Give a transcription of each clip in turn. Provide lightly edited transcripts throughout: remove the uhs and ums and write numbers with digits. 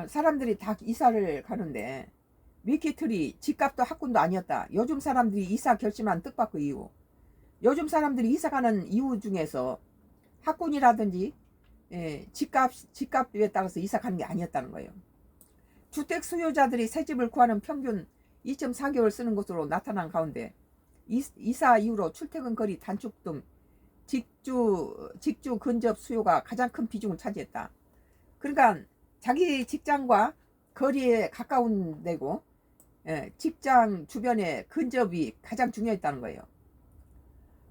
사람들이 다 이사를 가는데 위키트리 집값도 학군도 아니었다. 요즘 사람들이 이사 결심한 뜻밖의 이유. 요즘 사람들이 이사 가는 이유 중에서 학군이라든지 집값에 따라서 이사 가는 게 아니었다는 거예요. 주택 수요자들이 새 집을 구하는 평균 2.4개월 쓰는 것으로 나타난 가운데 이사 이후로 출퇴근 거리 단축 등 직주 근접 수요가 가장 큰 비중을 차지했다. 그러니까 자기 직장과 거리에 가까운 데고 직장 주변에 근접이 가장 중요했다는 거예요.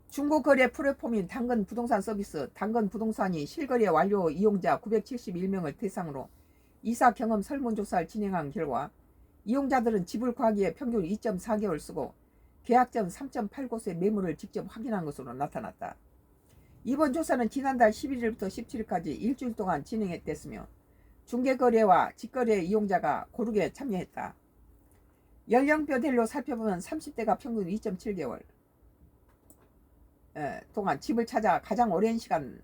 중고거래 플랫폼인 당근 부동산 서비스 당근 부동산이 실거래 완료 이용자 971명을 대상으로 이사 경험 설문조사를 진행한 결과 이용자들은 집을 구하기에 평균 2.4개월 쓰고 계약 전 3.8곳의 매물을 직접 확인한 것으로 나타났다. 이번 조사는 지난달 11일부터 17일까지 일주일 동안 진행됐으며 중개거래와 직거래 이용자가 고르게 참여했다. 연령별로 살펴보면 30대가 평균 2.7개월 동안 집을 찾아 가장 오랜 시간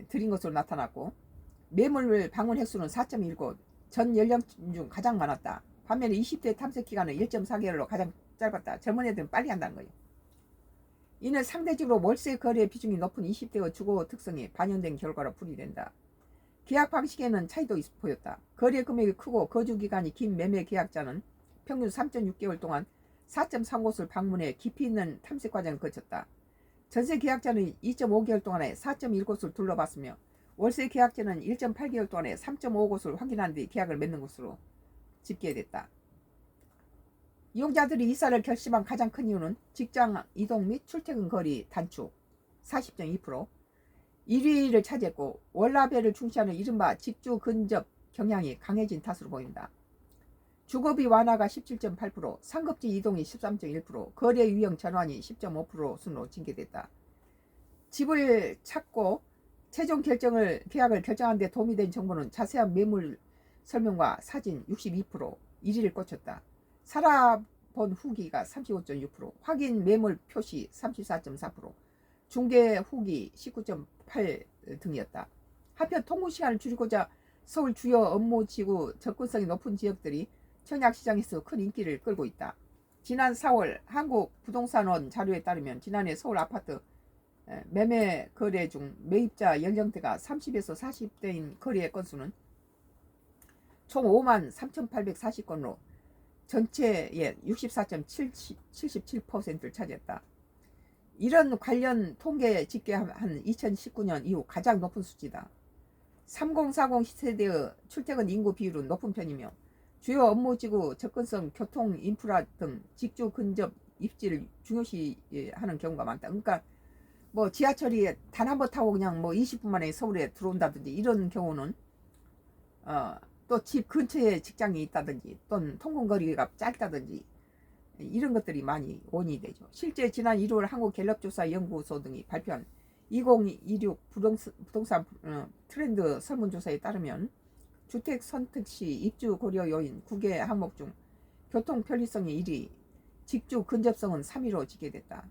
들인 것으로 나타났고 매물 방문 횟수는 4.1곳 전 연령층 중 가장 많았다. 반면에 20대 탐색 기간은 1.4개월로 가장 짧았다. 젊은 애들은 빨리 한다는 거예요. 이는 상대적으로 월세 거래 비중이 높은 20대의 주거 특성이 반영된 결과로 풀이된다. 계약 방식에는 차이도 보였다. 거래 금액이 크고 거주 기간이 긴 매매 계약자는 평균 3.6개월 동안 4.3곳을 방문해 깊이 있는 탐색 과정을 거쳤다. 전세 계약자는 2.5개월 동안에 4.1곳을 둘러봤으며 월세 계약자는 1.8개월 동안에 3.5곳을 확인한 뒤 계약을 맺는 것으로 집계됐다. 이용자들이 이사를 결심한 가장 큰 이유는 직장 이동 및 출퇴근 거리 단축 40.2%, 1위를 차지했고 월라벨을 중시하는 이른바 직주 근접 경향이 강해진 탓으로 보인다. 주거비 완화가 17.8%, 상급지 이동이 13.1%, 거래 유형 전환이 10.5% 순으로 징계됐다. 집을 찾고 최종 계약을 결정하는 데 도움이 된 정보는 자세한 매물 설명과 사진 62%, 1위를 꽂혔다. 살아본 후기가 35.6%, 확인 매물 표시 34.4%, 중개 후기 19.8 등이었다. 한편 통근 시간을 줄이고자 서울 주요 업무지구 접근성이 높은 지역들이 청약시장에서 큰 인기를 끌고 있다. 지난 4월 한국부동산원 자료에 따르면 지난해 서울 아파트 매매 거래 중 매입자 연령대가 30에서 40대인 거래 건수는 총 5만 3,840건으로 전체의 64.77%를 차지했다. 이런 관련 통계 집계한 2019년 이후 가장 높은 수치다. 3040 세대의 출퇴근 인구 비율은 높은 편이며 주요 업무지구 접근성, 교통, 인프라 등 직주 근접 입지를 중요시하는 경우가 많다. 그러니까 뭐 지하철이 단 한 번 타고 그냥 뭐 20분 만에 서울에 들어온다든지 이런 경우는 또 집 근처에 직장이 있다든지 또는 통근거리가 짧다든지 이런 것들이 많이 원인이 되죠. 실제 지난 1월 한국갤럽조사연구소 등이 발표한 2026 부동산 트렌드 설문조사에 따르면 주택 선택 시 입주 고려 요인 9개 항목 중 교통 편리성이 1위, 직주 근접성은 3위로 집계됐다.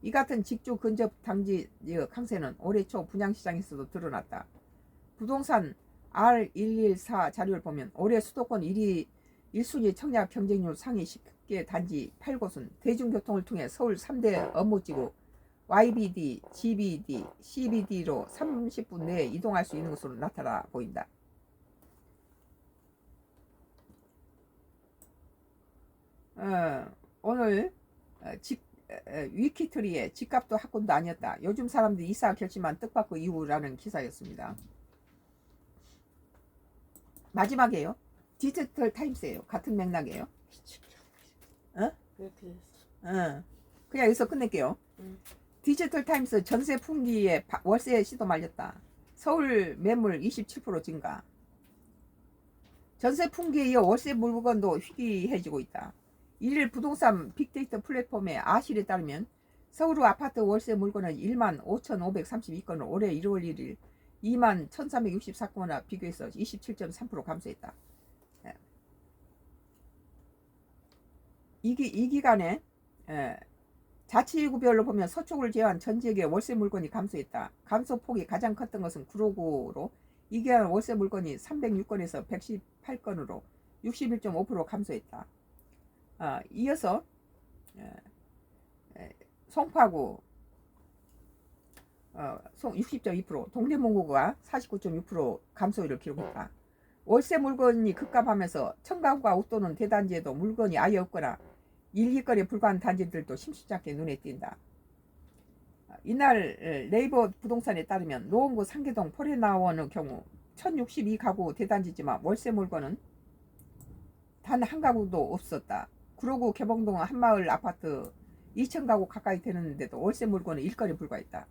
이 같은 직주 근접 당지 강세는 올해 초 분양시장에서도 드러났다. 부동산 R114 자료를 보면 올해 수도권 1순위 청약 경쟁률 상위 10개 단지 8곳은 대중교통을 통해 서울 3대 업무지구 YBD, GBD, CBD로 30분 내에 이동할 수 있는 것으로 나타나 보인다. 오늘 위키트리에 집값도 학군도 아니었다. 요즘 사람들이 이사 결심한 뜻밖의 이유라는 기사였습니다. 마지막이에요. 디지털 타임스예요. 같은 맥락이에요. 그렇게 됐어. 그냥 여기서 끝낼게요. 디지털 타임스 전세 풍기에 월세 시도 말렸다. 서울 매물 27% 증가. 전세 풍기에 이어 월세 물건도 희귀해지고 있다. 일일 부동산 빅데이터 플랫폼의 아실에 따르면 서울 아파트 월세 물건은 1만 5,532건을 올해 1월 1일 2만 1,364건과 비교해서 27.3% 감소했다. 이 기간에 자치구별로 보면 서초구를 제외한 전 지역의 월세 물건이 감소했다. 감소폭이 가장 컸던 것은 구로구로 2개월 월세 물건이 306건에서 118건으로 61.5% 감소했다. 이어서 송파구 60.2%, 동대문구가 49.6% 감소율을 기록했다. 월세 물건이 급감하면서 청가구가 웃도는 대단지에도 물건이 아예 없거나 일기거리에 불과한 단지들도 심심찮게 눈에 띈다. 이날 네이버 부동산에 따르면 노원구 상계동 포레나원의 경우 1062가구 대단지지만 월세 물건은 단 한 가구도 없었다. 구로구 개봉동 한마을 아파트 2000가구 가까이 되는데도 월세 물건은 일거리에 불과했다.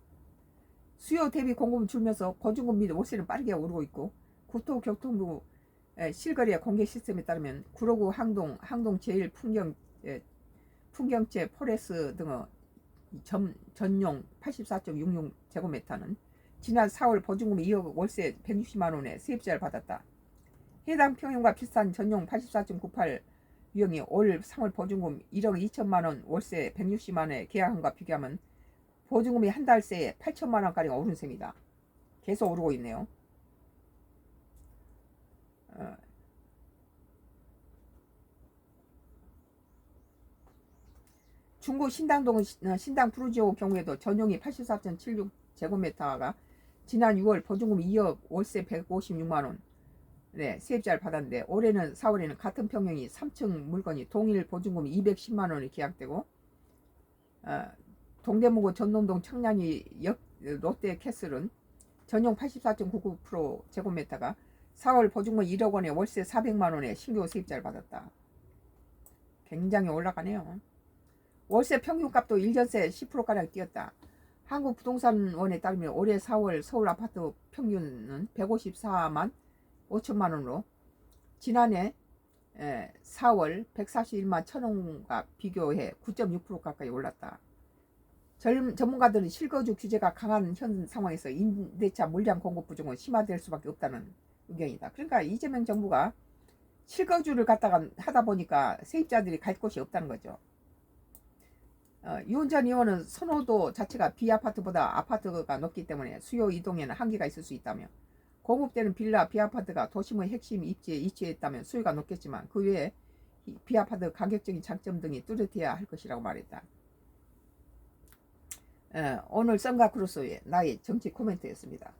수요 대비 공급은 줄면서 보증금 및 월세는 빠르게 오르고 있고, 국토교통부 실거래 공개 시스템에 따르면 구로구 항동 제일 풍경채 포레스 등의 전용 84.66제곱미터는 지난 4월 보증금 2억 월세 160만원에 세입자를 받았다. 해당 평형과 비슷한 전용 84.98 유형이 올 3월 보증금 1억 2천만원 월세 160만원에 계약한과 비교하면 보증금이 한 달 새에 8천만원가량 오른 셈이다. 계속 오르고 있네요. 중구 신당동 신당 푸르지오 경우에도 전용이 84.76제곱미터가 지난 6월 보증금 2억 월세 156만원 세입자를 받았는데, 올해는 4월에는 같은 평형이 3층 물건이 동일 보증금 210만원에 계약되고, 동대문구 전농동 청량리 역 롯데캐슬은 전용 84.99% 제곱미터가 4월 보증금 1억원에 월세 400만원에 신규 세입자를 받았다. 굉장히 올라가네요. 월세 평균값도 1전세 10%가량 뛰었다. 한국부동산원에 따르면 올해 4월 서울 아파트 평균은 154만 5천만원으로 지난해 4월 141만 1천원과 비교해 9.6% 가까이 올랐다. 전문가들은 실거주 규제가 강한 현 상황에서 임대차 물량 공급 부족은 심화될 수밖에 없다는 의견이다. 그러니까 이재명 정부가 실거주를 갖다가 하다 보니까 세입자들이 갈 곳이 없다는 거죠. 유은 전 의원은 선호도 자체가 비아파트보다 아파트가 높기 때문에 수요 이동에는 한계가 있을 수 있다며, 공급되는 빌라 비아파트가 도심의 핵심 입지에 위치했다면 수요가 높겠지만 그 외에 비아파트 가격적인 장점 등이 뚜렷해야 할 것이라고 말했다. 오늘 썬가 크루소의 나의 정치 코멘트였습니다.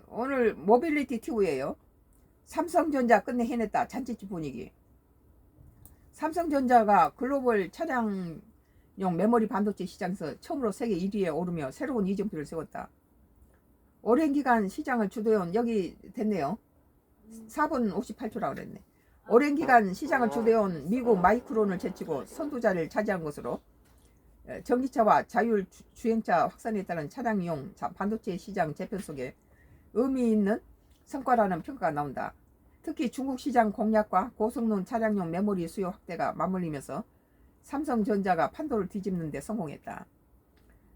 오늘 모빌리티 튜브예요. 삼성전자 끝내 해냈다. 잔치집 분위기. 삼성전자가 글로벌 차량용 메모리 반도체 시장에서 처음으로 세계 1위에 오르며 새로운 이정표를 세웠다. 오랜 기간 시장을 주도해온, 여기 됐네요. 4분 58초라고 그랬네. 오랜 기간 시장을 주도해온 미국 마이크론을 제치고 선두자리를 차지한 것으로 전기차와 자율주행차 확산에 따른 차량용 반도체 시장 재편 속에 의미 있는 성과라는 평가가 나온다. 특히 중국 시장 공략과 고성능 차량용 메모리 수요 확대가 맞물리면서 삼성전자가 판도를 뒤집는 데 성공했다.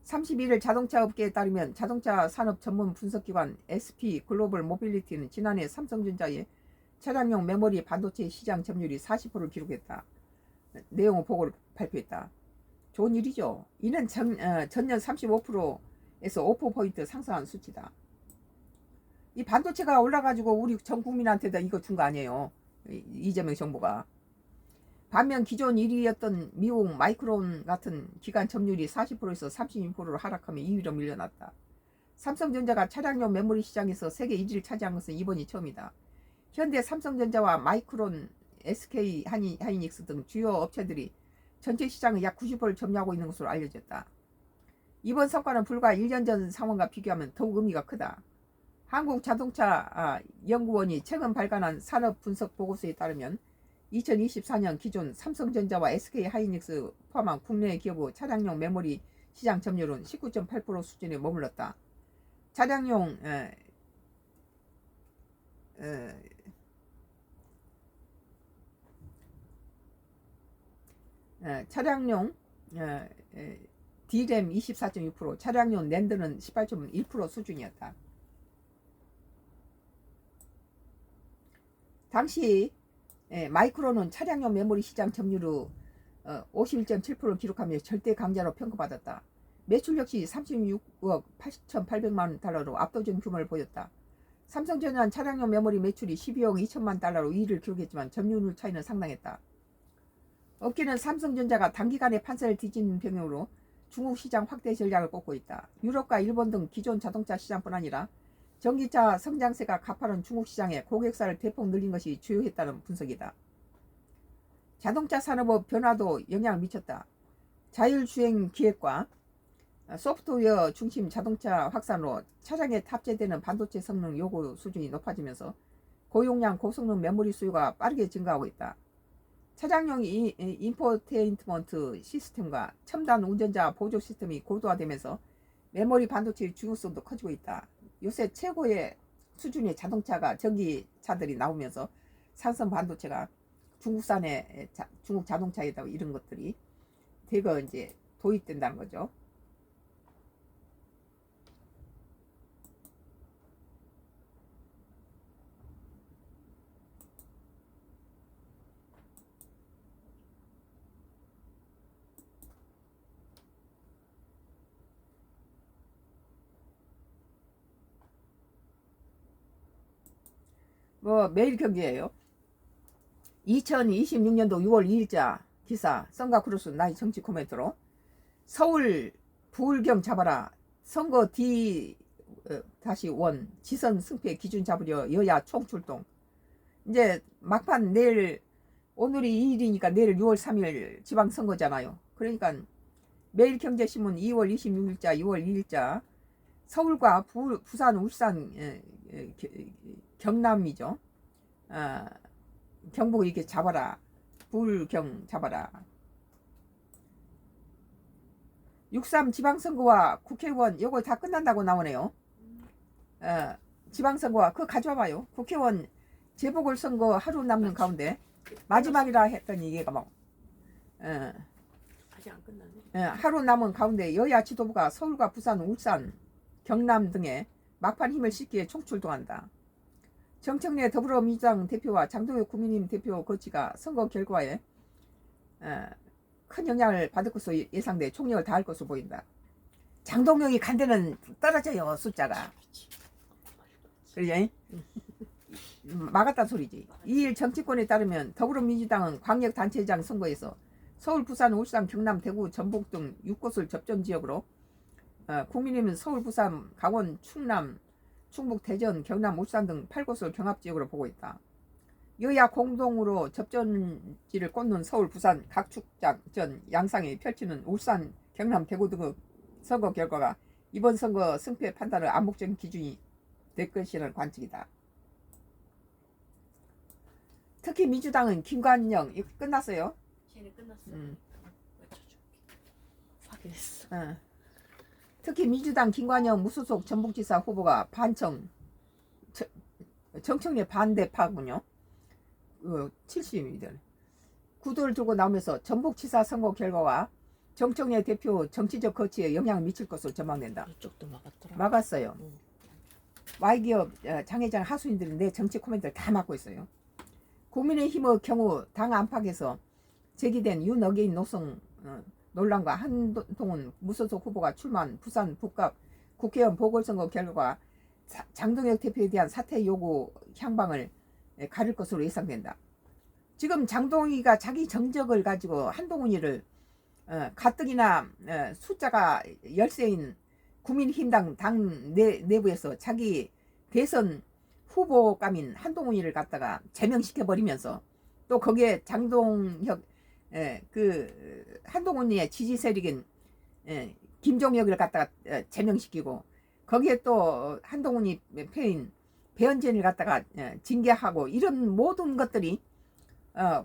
31일 자동차 업계에 따르면 자동차 산업 전문 분석기관 SP 글로벌 모빌리티는 지난해 삼성전자의 차량용 메모리 반도체 시장 점유율이 40%를 기록했다. 내용 보고를 발표했다. 좋은 일이죠. 이는 전년 35%에서 5% 상승한 수치다. 이 반도체가 올라가지고 우리 전 국민한테다 이거 준 거 아니에요. 이재명 정부가. 반면 기존 1위였던 미국 마이크론 같은 기관 점유율이 40%에서 36%로 하락하며 2위로 밀려났다. 삼성전자가 차량용 메모리 시장에서 세계 1위를 차지한 것은 이번이 처음이다. 현대 삼성전자와 마이크론, SK 하이닉스 등 주요 업체들이 전체 시장의 약 90%를 점유하고 있는 것으로 알려졌다. 이번 성과는 불과 1년 전 상황과 비교하면 더욱 의미가 크다. 한국자동차연구원이 최근 발간한 산업분석 보고서에 따르면 2024년 기존 삼성전자와 SK 하이닉스 포함한 국내 기업의 차량용 메모리 시장 점유율은 19.8% 수준에 머물렀다. 차량용 D램 24.6%, 차량용 낸드는 18.1% 수준이었다. 당시 마이크론은 차량용 메모리 시장 점유율 51.7%를 기록하며 절대 강자로 평가받았다. 매출 역시 36억 8,800만 달러로 압도적인 규모를 보였다. 삼성전자는 차량용 메모리 매출이 12억 2천만 달러로 2위를 기록했지만 점유율 차이는 상당했다. 업계는 삼성전자가 단기간에 판세를 뒤집는 병역으로 중국 시장 확대 전략을 꽂고 있다. 유럽과 일본 등 기존 자동차 시장뿐 아니라 전기차 성장세가 가파른 중국 시장에 고객사를 대폭 늘린 것이 주요했다는 분석이다. 자동차 산업의 변화도 영향을 미쳤다. 자율주행 기획과 소프트웨어 중심 자동차 확산으로 차량에 탑재되는 반도체 성능 요구 수준이 높아지면서 고용량 고성능 메모리 수요가 빠르게 증가하고 있다. 차량용 인포테인먼트 시스템과 첨단 운전자 보조 시스템이 고도화되면서 메모리 반도체의 중요성도 커지고 있다. 요새 최고의 수준의 자동차가 전기차들이 나오면서 산성 반도체가 중국산의 중국 자동차에다 이런 것들이 대거 이제 도입된다는 거죠. 매일경제예요. 2026년도 6월 2일자 기사 썬가크루스 나이 정치 코멘트로 서울 부울경 잡아라 선거 D-1 지선 승패 기준 잡으려 여야 총출동. 이제 막판 내일 오늘이 2일이니까 내일 6월 3일 지방선거잖아요. 그러니까 매일경제신문 2월 26일자 6월 2일자 서울과 부산 울산 경남이죠. 경북 이렇게 잡아라. 부울경 잡아라. 6.3 지방선거와 국회의원 요거 다 끝난다고 나오네요. 지방선거와 그거 가져와봐요. 국회의원 재보궐선거 하루 남는 가운데 마지막이라 했더니 이게 뭐 아직 안 끝났네. 하루 남은 가운데 여야 지도부가 서울과 부산, 울산, 경남 등에 막판 힘을 싣기에 총출동한다. 정청래 더불어민주당 대표와 장동혁 국민의힘 대표 거치가 선거 결과에 큰 영향을 받을 것으로 예상돼 총력을 다할 것으로 보인다. 장동혁이 간 데는 떨어져요, 숫자가. 그러지? 막았다는 소리지. 2일 정치권에 따르면 더불어민주당은 광역단체장 선거에서 서울, 부산, 울산, 경남, 대구, 전북 등 6곳을 접전지역으로 국민의힘은 서울, 부산, 강원, 충남, 충북, 대전, 경남, 울산 등 8곳을 경합지역으로 보고 있다. 여야 공동으로 접전지를 꽂는 서울, 부산 각 축전 양상이 펼치는 울산, 경남, 대구 등의 선거 결과가 이번 선거 승패 판단의 암묵적인 기준이 될 것이라는 관측이다. 특히 민주당은 김관영 이거 끝났어요. 걔네 끝났어. 맞춰줄게. 확인했어. 특히 민주당 김관영 무소속 전북지사 후보가 정청래 반대파군요. 70이들 구도를 두고 나오면서 전북지사 선거 결과와 정청래 대표 정치적 거취에 영향을 미칠 것으로 전망된다. 이쪽도 막았더라. 막았어요. Y기업 장회장 하수인들이 내 정치 코멘트를 다 막고 있어요. 국민의힘의 경우 당 안팎에서 제기된 윤어게인 노선 논란과 한동훈 무소속 후보가 출마한 부산 북갑 국회의원 보궐선거 결과 장동혁 대표에 대한 사퇴 요구 향방을 가릴 것으로 예상된다. 지금 장동희가 자기 정적을 가지고 한동훈이를 가뜩이나 숫자가 열세인 국민힘당 당 내부에서 자기 대선 후보감인 한동훈이를 갖다가 제명시켜버리면서 또 거기에 장동혁 그 한동훈이의 지지 세력인 김종혁을 갖다가 제명시키고 거기에 또 한동훈이 패인 배현진을 갖다가 징계하고 이런 모든 것들이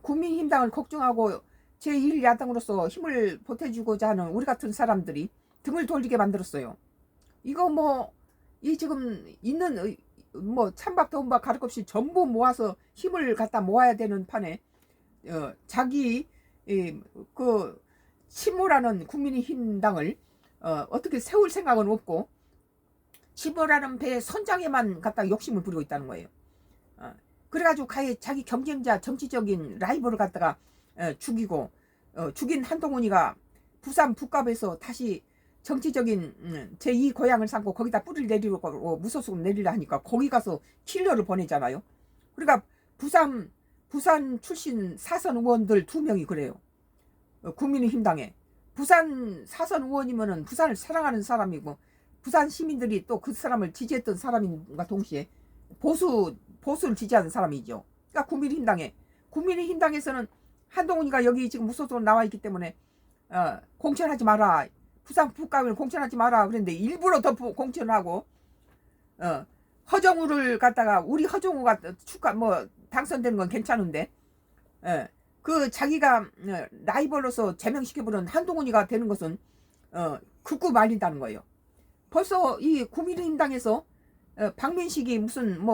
국민힘당을 걱정하고 제1야당으로서 힘을 보태주고자 하는 우리 같은 사람들이 등을 돌리게 만들었어요. 이거 뭐 이 지금 있는 뭐 찬밥 더운밥 가릴 것 없이 전부 모아서 힘을 갖다 모아야 되는 판에 자기 그 침몰하는 국민의힘당을 어떻게 세울 생각은 없고 침몰하는 배의 선장에만 갖다 욕심을 부리고 있다는 거예요. 그래가지고 자기 경쟁자 정치적인 라이벌을 갖다가 죽이고 죽인 한동훈이가 부산 북갑에서 다시 정치적인 제2 고향을 삼고 거기다 뿌리를 내리고 무소속 내리려 하니까 거기 가서 킬러를 보내잖아요. 그러니까 부산 출신 사선 의원들 2명이 그래요. 국민의힘당에 부산 사선 의원이면은 부산을 사랑하는 사람이고 부산 시민들이 또 그 사람을 지지했던 사람인가 동시에 보수를 지지하는 사람이죠. 그러니까 국민의힘당에서는 한동훈이가 여기 지금 무소속으로 나와 있기 때문에 공천하지 마라. 부산 북갑을 공천하지 마라. 그랬는데 일부러 더 공천하고 허정우를 갖다가 우리 허정우가 당선되는 건 괜찮은데 그 자기가 라이벌로서 제명시켜버린 한동훈이가 되는 것은 극구 말린다는 거예요. 벌써 이 국민의힘당에서 박민식이 무슨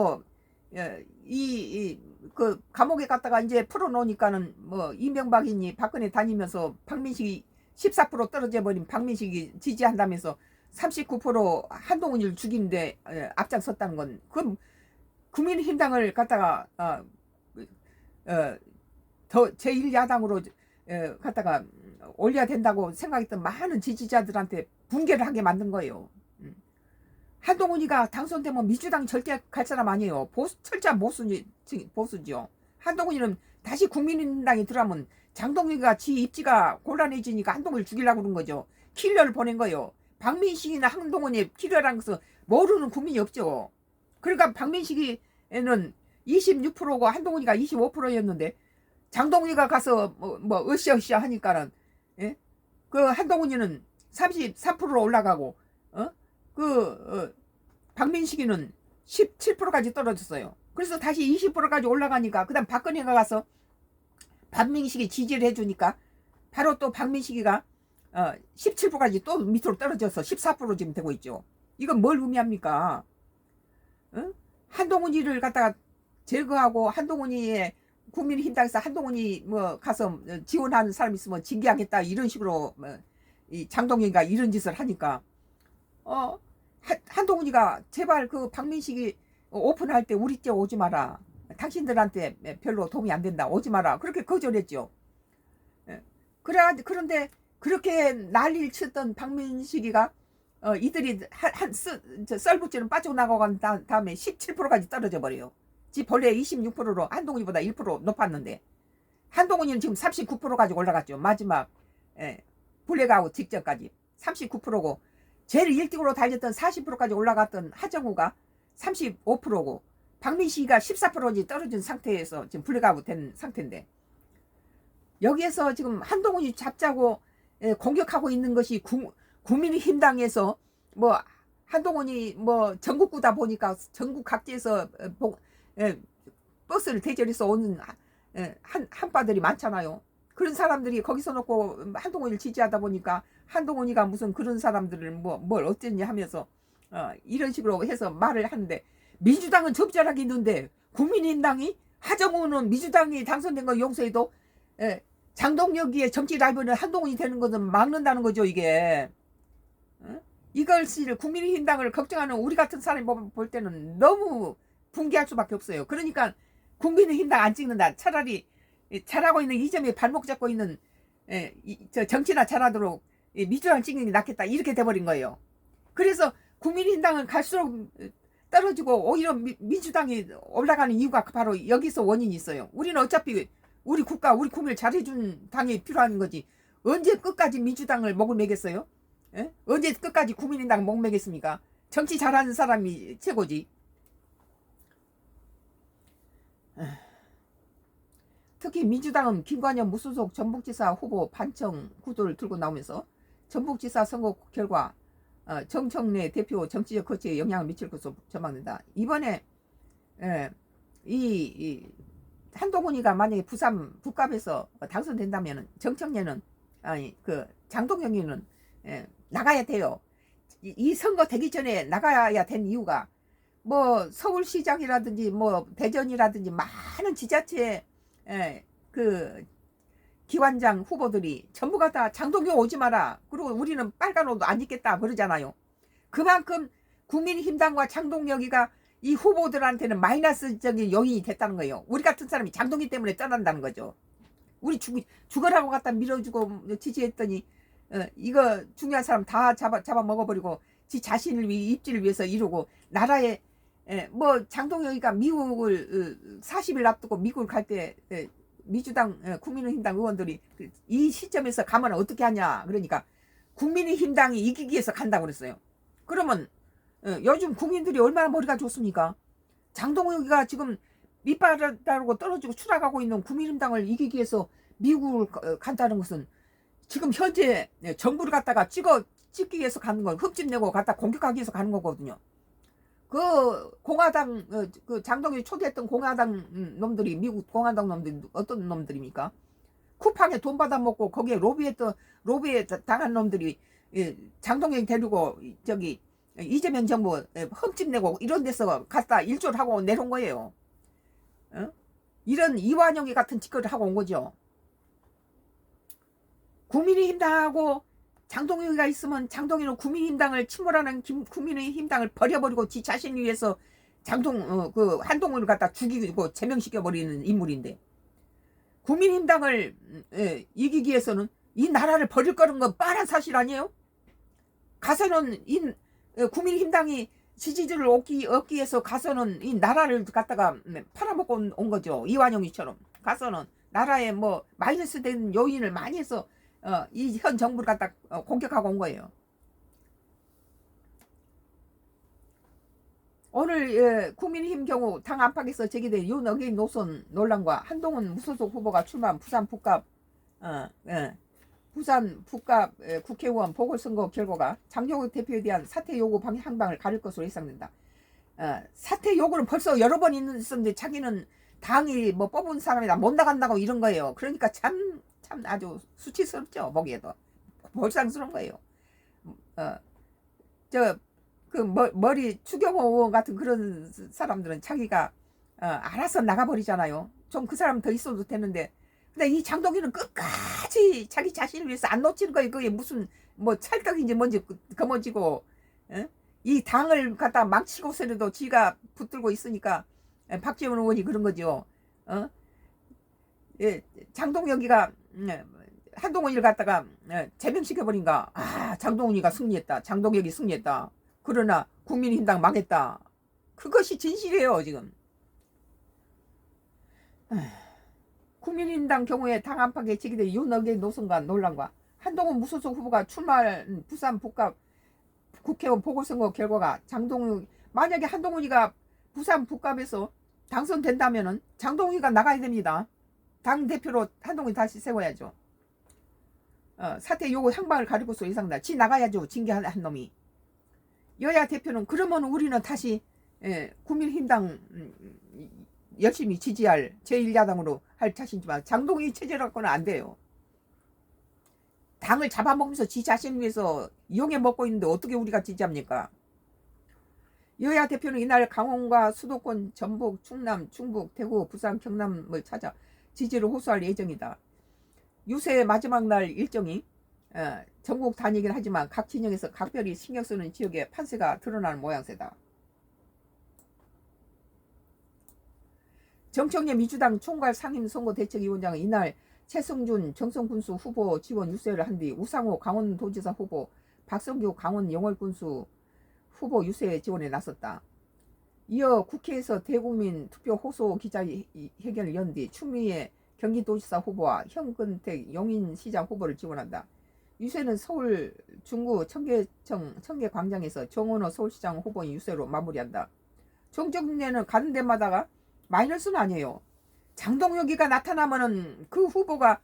그 감옥에 갔다가 이제 풀어놓으니까는 이명박이니 박근혜 다니면서 박민식이 14% 떨어져 버린 박민식이 지지한다면서 39% 한동훈이를 죽이는데 앞장섰다는 건 그건 국민의힘당을 갖다가 더 제1야당으로 갖다가 올려야 된다고 생각했던 많은 지지자들한테 붕괴를 하게 만든 거예요. 한동훈이가 당선되면 민주당 절대 갈 사람 아니에요. 철저한 보수죠. 한동훈이는 다시 국민의당에 들어가면 장동혁이가 지 입지가 곤란해지니까 한동훈을 죽이려고 그런 거죠. 킬러를 보낸 거예요. 박민식이나 한동훈이 킬러라는 것은 모르는 국민이 없죠. 그러니까 박민식이는 26%고 한동훈이가 25%였는데 장동혁이가 가서 으쌰으쌰 하니까는 그 한동훈이는 33%로 올라가고 박민식이는 17%까지 떨어졌어요. 그래서 다시 20%까지 올라가니까 그다음 박근혜가 가서 박민식이 지지를 해주니까 바로 또 박민식이가 17%까지 또 밑으로 떨어져서 14% 지금 되고 있죠. 이건 뭘 의미합니까? 한동훈이를 갖다가 제거하고 한동훈이의 국민의힘당에서 한동훈이 가서 지원하는 사람 있으면 징계하겠다 이런 식으로 이 장동혁이가 이런 짓을 하니까 한동훈이가 제발 그 박민식이 오픈할 때 우리 때 오지 마라. 당신들한테 별로 도움이 안 된다. 오지 마라. 그렇게 거절했죠. 그런데 그렇게 난리를 쳤던 박민식이가 이들이 썰붙지는 빠져나가고 다음에 17%까지 떨어져 버려요. 지 본래 26%로 한동훈이보다 1% 높았는데 한동훈이는 지금 39%까지 올라갔죠. 마지막 블랙아웃 직전까지 39%고 제일 1등으로 달렸던 40%까지 올라갔던 하정우가 35%고 박민식이가 14%지 떨어진 상태에서 지금 블랙아웃 된 상태인데 여기에서 지금 한동훈이 잡자고 공격하고 있는 것이 국민의힘당에서 한동훈이 전국구다 보니까 전국 각지에서 버스를 대절해서 오는 한파들이 많잖아요. 그런 사람들이 거기서 놓고 한동훈이를 지지하다 보니까 한동훈이가 무슨 그런 사람들을 뭘 어쨌냐 하면서 이런 식으로 해서 말을 하는데 민주당은 적절하게 있는데 국민의힘당이 하정우는 민주당이 당선된 거 용서해도 장동혁이의 정치 라이벌은 한동훈이 되는 것은 막는다는 거죠. 이게 이것을 국민의힘당을 걱정하는 우리 같은 사람이 볼 때는 너무 붕괴할 수밖에 없어요. 그러니까 국민의힘당 안 찍는다. 차라리 잘하고 있는 이점에 발목 잡고 있는 저 정치나 잘하도록 민주당 찍는 게 낫겠다. 이렇게 돼버린 거예요. 그래서 국민의힘당은 갈수록 떨어지고 오히려 민주당이 올라가는 이유가 바로 여기서 원인이 있어요. 우리는 어차피 우리 국가 우리 국민을 잘해준 당이 필요한 거지. 언제 끝까지 민주당을 목을 매겠어요? 언제 끝까지 국민의당 목 매겠습니까? 정치 잘하는 사람이 최고지. 특히 민주당은 김관현 무소속 전북지사 후보 반청 구도를 들고 나오면서 전북지사 선거 결과 정청래 대표 정치적 거취에 영향을 미칠 것으로 전망된다. 이번에 이 한동훈이가 만약에 부산 북갑에서 당선된다면 정청래는 그 장동혁이는 나가야 돼요. 이 선거 되기 전에 나가야 된 이유가 서울시장이라든지 대전이라든지 많은 지자체 그 기관장 후보들이 전부가 다 장동혁 오지 마라. 그리고 우리는 빨간 옷 안 입겠다 그러잖아요. 그만큼 국민의힘당과 장동혁이가 이 후보들한테는 마이너스적인 요인이 됐다는 거예요. 우리 같은 사람이 장동희 때문에 떠난다는 거죠. 우리 죽으라고 갖다 밀어주고 지지했더니 이거 중요한 사람 다 잡아 먹어버리고 지 자신을 위해 입지를 위해서 이루고 나라에 뭐 장동혁이가 미국을 40일 앞두고 미국을 갈 때 민주당 국민의힘당 의원들이 이 시점에서 가면 어떻게 하냐 그러니까 국민의힘당이 이기기 위해서 간다고 그랬어요. 그러면 요즘 국민들이 얼마나 머리가 좋습니까? 장동혁이가 지금 밑바닥으로 떨어지고 추락하고 있는 국민의힘당을 이기기 위해서 미국을 간다는 것은 지금 현재 정부를 갖다가 찍기 위해서 가는 거, 흠집내고 갖다 공격하기 위해서 가는 거거든요. 그 공화당 그 장동혁이 초대했던 공화당 놈들이 미국 공화당 놈들이 어떤 놈들입니까? 쿠팡에 돈 받아먹고 거기에 로비에 당한 놈들이 장동혁이 데리고 저기 이재명 정부 흠집내고 이런 데서 갔다 일조를 하고 내려온 거예요. 이런 이완영이 같은 짓거리를 하고 온 거죠. 국민의힘당하고 장동혁이가 있으면 장동혁은 국민의힘당을 침몰하는 국민의힘당을 버려버리고 지 자신을 위해서 그 한동훈을 갖다 죽이고 제명시켜 버리는 인물인데 국민의힘당을 이기기 위해서는 이 나라를 버릴 거는 건 뻔한 사실 아니에요? 가서는 국민의힘당이 지지율을 얻기 위해서 가서는 이 나라를 갖다가 팔아먹고 온 거죠. 이완영이처럼 가서는 나라에 뭐 마이너스 된 요인을 많이 해서 이 현 정부를 갖다 공격하고 온 거예요. 오늘 국민의힘 경우 당 안팎에서 제기된 윤어게인 노선 논란과 한동훈 무소속 후보가 출마한 부산 북갑 국회의원 보궐선거 결과가 장동혁 대표에 대한 사퇴 요구 향방을 가릴 것으로 예상된다. 사퇴 요구는 벌써 여러 번 있었는데 자기는 당이 뭐 뽑은 사람이다 못 나간다고 이런 거예요. 그러니까 참 아주 수치스럽죠. 보기에도 볼상스러운 거예요. 머리 추경호 의원 같은 그런 사람들은 자기가 알아서 나가버리잖아요. 좀 그 사람 더 있어도 되는데 근데 이 장동희는 끝까지 자기 자신을 위해서 안 놓치는 거예요. 그게 무슨 뭐 찰떡인지 뭔지 거머쥐고 이 당을 갖다 망치고서라도 지가 붙들고 있으니까 박지원 의원이 그런 거죠. 장동혁이가 한동훈이를 갖다가 제명시켜버린가. 장동훈이가 승리했다. 장동혁이 승리했다. 그러나 국민의힘당 망했다. 그것이 진실이에요 지금. 국민의힘당 경우에 당 안팎에 제기된 윤어게인 노선과 논란과 한동훈 무소속 후보가 출마한 부산 북갑 국회의원 보궐선거 결과가 만약에 한동훈이가 부산 북갑에서 당선된다면은 장동훈이가 나가야 됩니다. 당 대표로 한동훈이 다시 세워야죠. 사퇴 요구 향방을 가릴 것으로 예상된다. 지 나가야죠. 징계한 놈이. 여야 대표는 그러면 우리는 다시 국민의힘당 열심히 지지할 제1야당으로 할 자신이지만 장동희 체제로 갖고는 안 돼요. 당을 잡아먹으면서 지 자신을 위해서 이용해 먹고 있는데 어떻게 우리가 지지합니까? 여야 대표는 이날 강원과 수도권 전북, 충남, 충북, 대구, 부산, 경남을 찾아 지지를 호소할 예정이다. 유세의 마지막 날 일정이 전국 다니긴 하지만 각 진영에서 각별히 신경 쓰는 지역의 판세가 드러나는 모양새다. 정청래 민주당 총괄 상임선거대책위원장은 이날 최승준 정성군수 후보 지원 유세를 한 뒤 우상호 강원도지사 후보, 박성규 강원 영월군수 후보 유세 지원에 나섰다. 이어 국회에서 대국민 투표 호소 기자회견을 연 뒤 추미애 경기도지사 후보와 현근택 용인시장 후보를 지원한다. 유세는 서울 중구 청계광장에서 정원호 서울시장 후보인 유세로 마무리한다. 정청래는 가는 데마다가 마이너스는 아니에요. 장동혁이가 나타나면은 그 후보가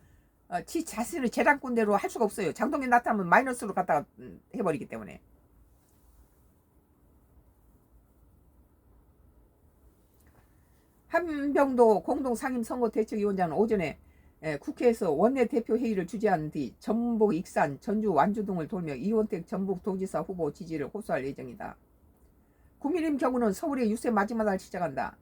지 자신을 재량권대로 할 수가 없어요. 장동혁이 나타나면 마이너스로 갖다가 해버리기 때문에. 한병도 공동상임선거대책위원장은 오전에 국회에서 원내대표 회의를 주재한 뒤 전북, 익산, 전주, 완주 등을 돌며 이원택 전북도지사 후보 지지를 호소할 예정이다. 국민의힘 경우는 서울의 유세 마지막 날 시작한다.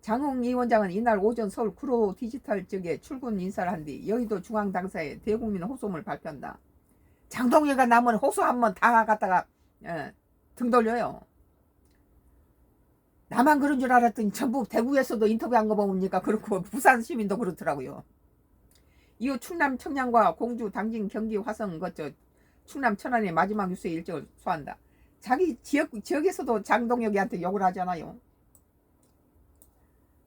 장흥 위원장은 이날 오전 서울 구로 디지털 지역에 출근 인사를 한 뒤 여의도 중앙당사에 대국민 호소문을 발표한다. 장동혁이가 남은 호소 한번 다 갖다가 등 돌려요. 나만 그런 줄 알았더니 전부 대구에서도 인터뷰한 거 보니까 그렇고 부산 시민도 그렇더라고요. 이후 충남 청양과 공주 당진 경기 화성 거쳐 충남 천안의 마지막 유세 일정을 소화한다. 자기 지역에서도 장동혁이한테 욕을 하잖아요.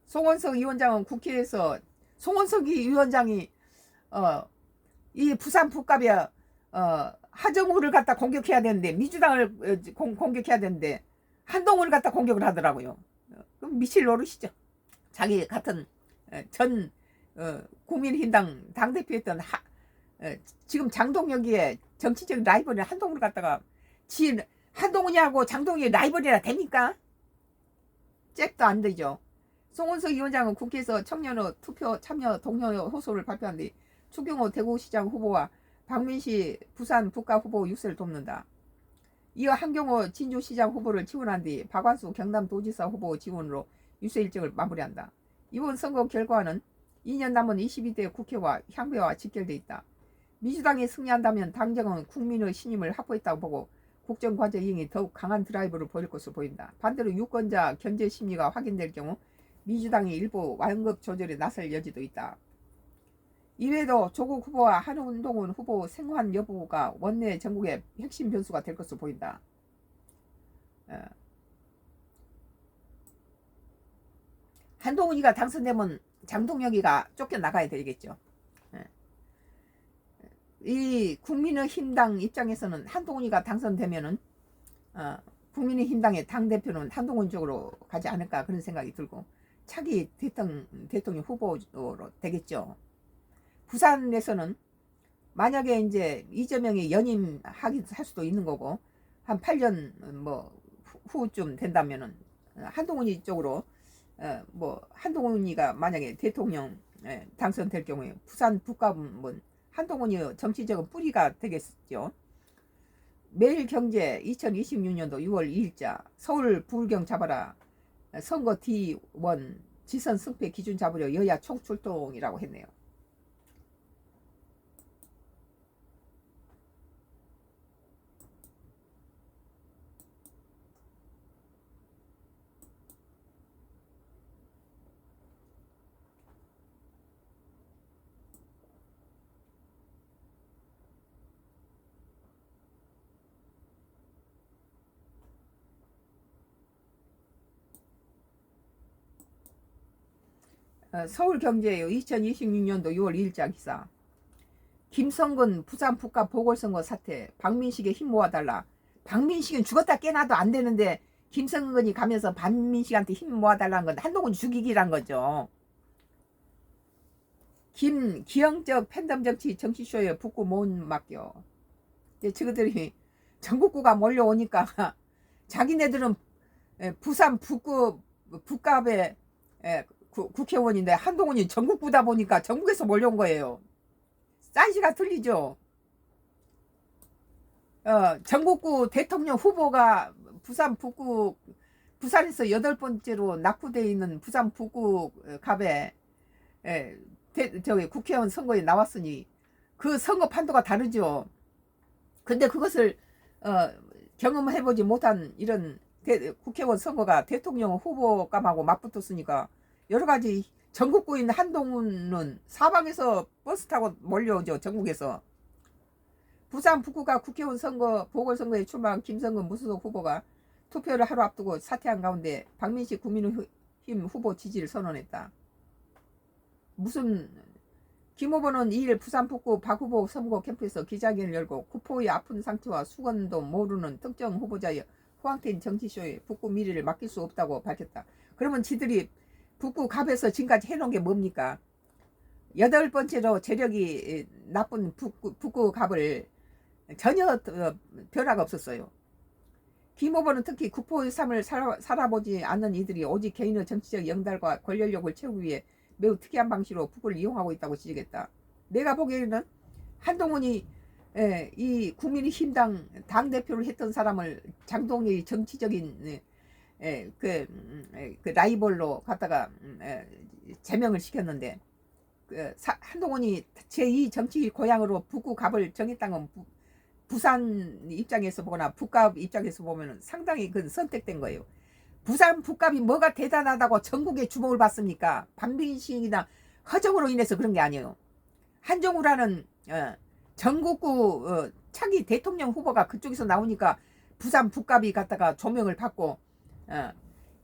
송원석 위원장은 국회에서 송원석 위원장이 이 부산 북갑에 하정우를 갖다 공격해야 되는데 민주당을 공격해야 되는데 한동훈을 갖다 공격을 하더라고요. 그럼 미칠 노릇이죠. 자기 같은 전 국민의힘당 당대표였던 지금 장동혁이의 정치적 라이벌인 한동훈을 갖다가 한동훈이하고 장동혁이 라이벌이라 됩니까? 잽도 안 되죠. 송원석 위원장은 국회에서 청년의 투표 참여 동료 호소를 발표한 뒤 추경호 대구시장 후보와 박민시 부산 북가 후보 육세를 돕는다. 이어 한경호 진주시장 후보를 지원한 뒤 박완수 경남도지사 후보 지원으로 유세 일정을 마무리한다. 이번 선거 결과는 2년 남은 22대 국회와 향배와 직결돼 있다. 민주당이 승리한다면 당정은 국민의 신임을 확보했다고 보고 국정과제 이행이 더욱 강한 드라이브를 보일 것으로 보인다. 반대로 유권자 견제 심리가 확인될 경우 민주당이 일부 완급 조절에 나설 여지도 있다. 이외에도 조국 후보와 한동훈 후보 생환 여부가 원내 전국의 핵심 변수가 될 것으로 보인다. 한동훈이가 당선되면 장동혁이가 쫓겨나가야 되겠죠. 이 국민의힘당 입장에서는 한동훈이가 당선되면은 국민의힘당의 당대표는 한동훈 쪽으로 가지 않을까 그런 생각이 들고 차기 대통령 후보로 되겠죠. 부산에서는 만약에 이제 이재명이 할 수도 있는 거고 한 8년 뭐 후쯤 된다면은 한동훈이 쪽으로 한동훈이가 만약에 대통령 당선될 경우에 부산 북가은 한동훈이 정치적인 뿌리가 되겠죠. 매일경제 2026년도 6월 2일자 서울 부울경 잡아라 선거 D1 지선 승패 기준 잡으려 여야 총출동이라고 했네요. 서울경제예요. 2026년도 6월 2일자 기사. 김성근 부산 북가 보궐선거 사태 박민식의 힘 모아달라. 박민식은 죽었다 깨나도 안 되는데 김성근이 가면서 박민식한테 힘 모아달라는 건 한동훈 죽이기란 거죠. 기형적 팬덤 정치쇼에 북구 못 맡겨. 저것들이 전국구가 몰려오니까 자기네들은 부산 북갑에 국회의원인데 한동훈이 전국구다 보니까 전국에서 몰려온 거예요. 사이즈가 틀리죠. 전국구 대통령 후보가 부산에서 8번째로 낙후되어 있는 부산 북구 갑에 국회의원 선거에 나왔으니 그 선거 판도가 다르죠. 근데 그것을 경험해보지 못한 이런 국회의원 선거가 대통령 후보감하고 맞붙었으니까 여러가지 전국구인 한동훈은 사방에서 버스 타고 몰려오죠. 전국에서. 부산 북구가 국회의원 선거 보궐선거에 출마한 김성근 무소속 후보가 투표를 하루 앞두고 사퇴한 가운데 박민식 국민의힘 후보 지지를 선언했다. 김 후보는 2일 부산 북구 박 후보 선거 캠프에서 기자회견을 열고 구포의 아픈 상태와 수건도 모르는 특정 후보자의 호황된 정치쇼에 북구 미래를 맡길 수 없다고 밝혔다. 그러면 지들이 북구 갑에서 지금까지 해놓은 게 뭡니까? 8번째로 재력이 나쁜 북구 갑을 전혀 변화가 없었어요. 김 후보는 특히 구포의 삶을 살아보지 않는 이들이 오직 개인의 정치적 영달과 권력력을 채우기 위해 매우 특이한 방식으로 북구를 이용하고 있다고 지적했다. 내가 보기에는 한동훈이 이 국민의힘당 당대표를 했던 사람을 장동혁이 정치적인 그 라이벌로 갖다가 제명을 시켰는데 한동훈이 제2 정치 고향으로 북구 갑을 정했다는 건 부산 입장에서 보거나 북갑 입장에서 보면 상당히 그 선택된 거예요. 부산 북값이 뭐가 대단하다고 전국에 주목을 받습니까? 박민식이나 허정으로 인해서 그런 게 아니에요. 한정우라는 전국구 차기 대통령 후보가 그쪽에서 나오니까 부산 북값이 갖다가 조명을 받고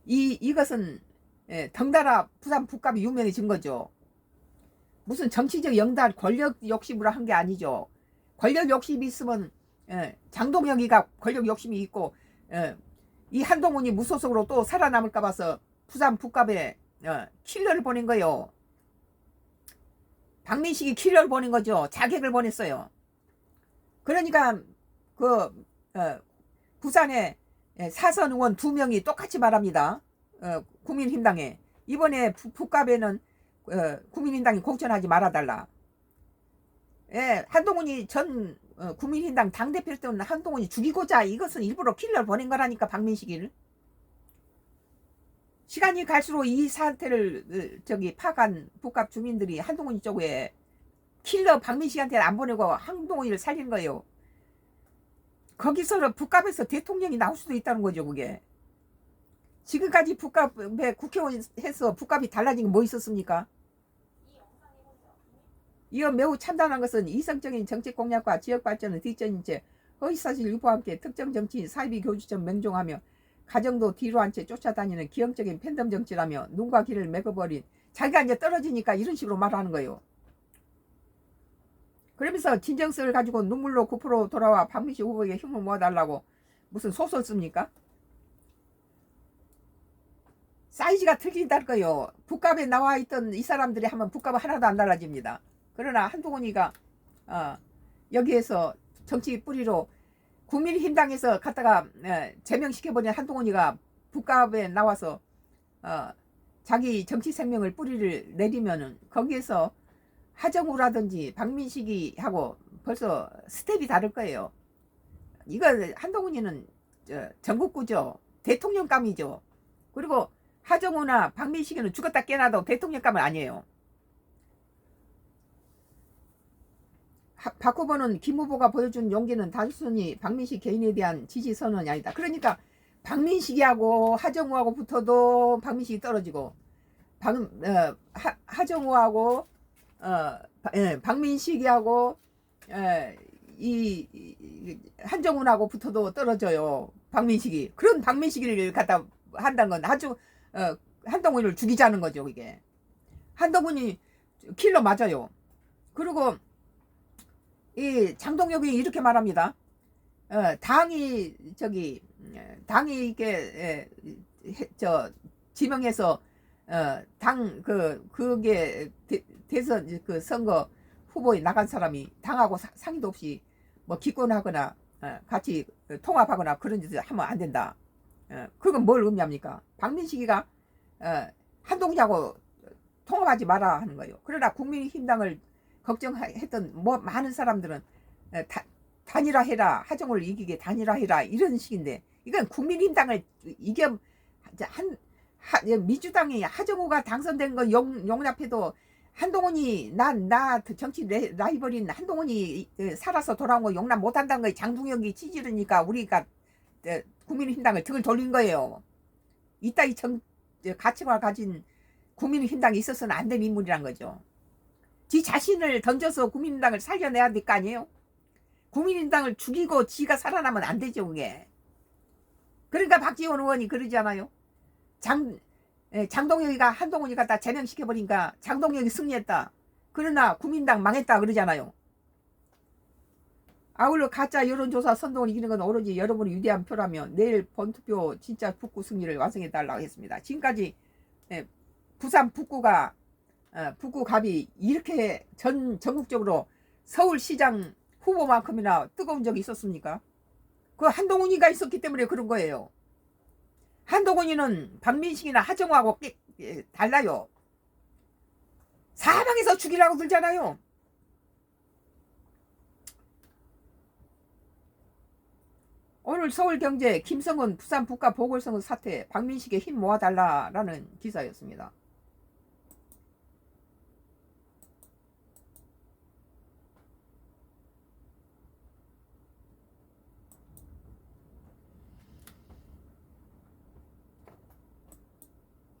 이것은 덩달아 부산 북값이 유명해진 거죠. 무슨 정치적 영달 권력 욕심으로 한 게 아니죠. 권력 욕심이 있으면 장동혁이가 권력 욕심이 있고 이 한동훈이 무소속으로 또 살아남을까 봐서 부산 북값에 킬러를 보낸 거예요. 박민식이 킬러를 보낸 거죠. 자객을 보냈어요. 그러니까 그 부산에 사선 의원 2명이 똑같이 말합니다. 국민힘당에 이번에 북갑에는 국민힘당이 공천하지 말아달라. 한동훈이 전 국민힘당 당대표 때는 한동훈이 죽이고자 이것은 일부러 킬러를 보낸 거라니까 박민식이를. 시간이 갈수록 이 사태를 파악한 북갑 주민들이 한동훈이 쪽에 킬러 박민식한테 안 보내고 한동훈이를 살린 거예요. 거기서 북갑에서 대통령이 나올 수도 있다는 거죠. 그게 지금까지 북갑에 국회의원 해서 북갑이 달라진 게 뭐 있었습니까? 이어 매우 참담한 것은 이성적인 정책 공약과 지역 발전을 뒷전인 채 허위사실 유포와 함께 특정 정치인 사이비 교주처럼 맹종하며 가정도 뒤로 한 채 쫓아다니는 기형적인 팬덤 정치라며 눈과 귀를 맥어버린, 자기가 이제 떨어지니까 이런 식으로 말하는 거예요. 그러면서 진정성을 가지고 눈물로 9% 돌아와 박민식 후보에게 힘을 모아달라고 무슨 소설 씁니까? 사이즈가 틀린다는 거예요. 북갑에 나와 있던 이 사람들이 하면 북갑은 하나도 안 달라집니다. 그러나 한동훈이가 여기에서 정치 뿌리로 국민힘당에서 갖다가 제명시켜버린 한동훈이가 북갑에 나와서 자기 정치 생명을 뿌리를 내리면은 거기에서 하정우라든지 박민식이 하고 벌써 스텝이 다를 거예요. 이거 한동훈이는 전국구죠. 대통령감이죠. 그리고 하정우나 박민식이는 죽었다 깨어나도 대통령감은 아니에요. 박 후보는 김 후보가 보여준 용기는 단순히 박민식 개인에 대한 지지 선언이 아니다. 그러니까 박민식이하고 하정우하고 붙어도 박민식이 떨어지고 하정우하고 박민식이하고 이 한정훈하고 붙어도 떨어져요. 박민식이. 그런 박민식이를 갖다 한다는 건 아주 한동훈을 죽이자는 거죠. 이게 한동훈이 킬러 맞아요. 그리고 이 장동혁이 이렇게 말합니다. 당이 이게 지명해서 그게 대선 선거 후보에 나간 사람이 당하고 상의도 없이 뭐 기권하거나 같이 통합하거나 그런 짓을 하면 안 된다. 그건 뭘 의미합니까? 박민식이가 한동훈하고 통합하지 마라 하는 거예요. 그러나 국민힘당을 걱정했던 많은 사람들은 단일화해라, 하정우를 이기게 단일화해라 이런 식인데, 이건 국민힘당을 이겨 민주당이 하정우가 당선된 건 용납해도 한동훈이 나 정치 라이벌인 한동훈이 살아서 돌아온 거 용납 못한다는 거예요. 장동혁이 찌지르니까 우리가 국민힘당을 등을 돌린 거예요. 이따위 가치관을 가진 국민힘당이 있어서는 안 된 인물이란 거죠. 지 자신을 던져서 국민힘당을 살려내야 될 거 아니에요? 국민힘당을 죽이고 지가 살아나면 안 되죠, 그게. 그러니까 박지원 의원이 그러잖아요. 장동혁이가 한동훈이 갖다 제명시켜버리니까 장동혁이 승리했다. 그러나 국민당 망했다 그러잖아요. 아울러 가짜 여론조사 선동을 이기는 건 오로지 여러분의 위대한 표라며 내일 본투표 진짜 북구 승리를 완성해달라고 했습니다. 지금까지 부산 북구가 북구갑이 이렇게 전국적으로 서울시장 후보만큼이나 뜨거운 적이 있었습니까? 그 한동훈이가 있었기 때문에 그런 거예요. 한동훈이는 박민식이나 하정우하고 달라요. 사방에서 죽이라고 들잖아요. 오늘 서울경제 김성은 부산 북가 보궐선거 사태 박민식에 힘 모아달라라는 기사였습니다.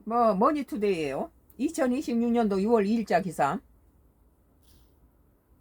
뭐 머니투데이예요. 2026년도 6월 2일자 기사.